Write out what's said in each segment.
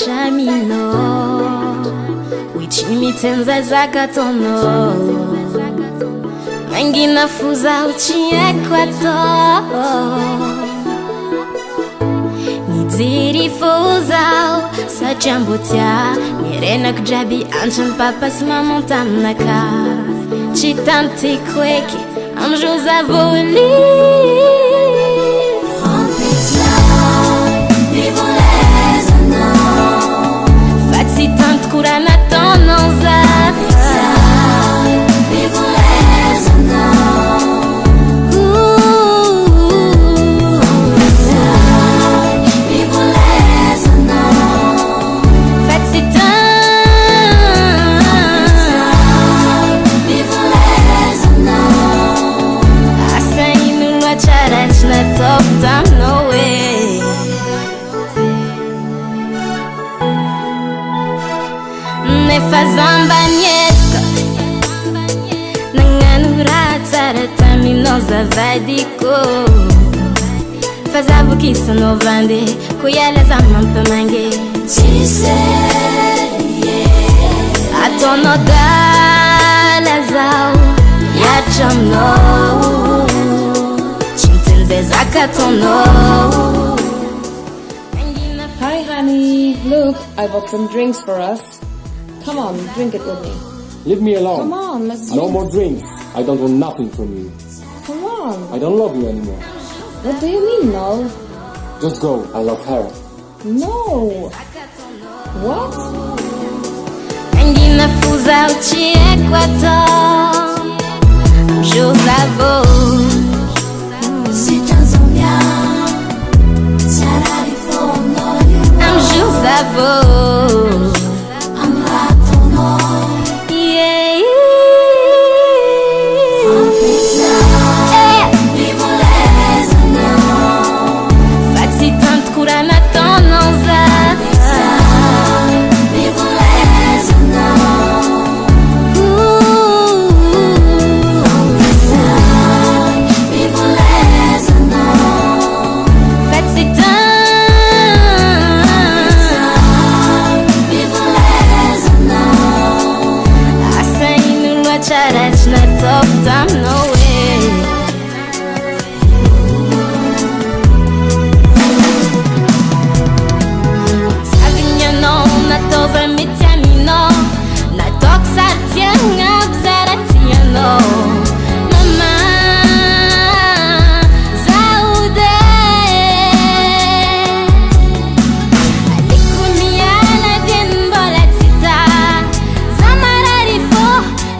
shamino wichimitenza zakatono mengina fuza uchiekwato niziri fuza sajambotia mirena kujabi anchan papas mamontamnaka chitanti kweki amjoza voli kurana tonoza Fazambaniesca Nanganura taminosa vadiko Fazavo que isso no vande Cuyelas a mampa mangue Tise Atono galazao Yachamno Chintenze zakatono. Hi honey, look, I bought some drinks for us. Come on, drink it with me. Leave me alone. Come on, let's drink. No more drinks. I don't want nothing from you. Come on. I don't love you anymore. What do you mean, no? Just go. I love her. No. What? Engina fuza uchiekwato Josavo I'm Josavo Charach na top tam no way. Savinha no na tova mitamino na toxa tianga zaratia no. Mama saude alikumia la den bolatita zamararifo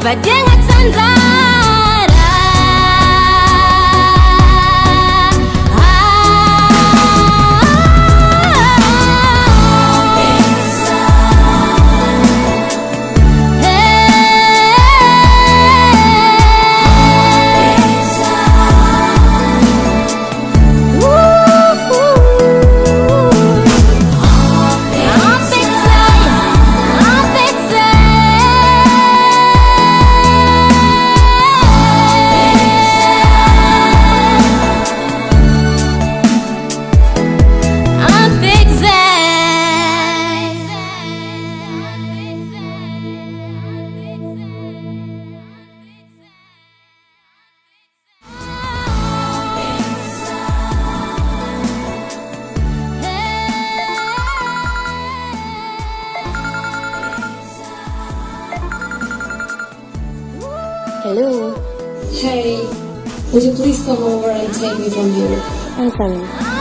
vadenga Hello. Hey, would you please come over and take me from here? I'm coming.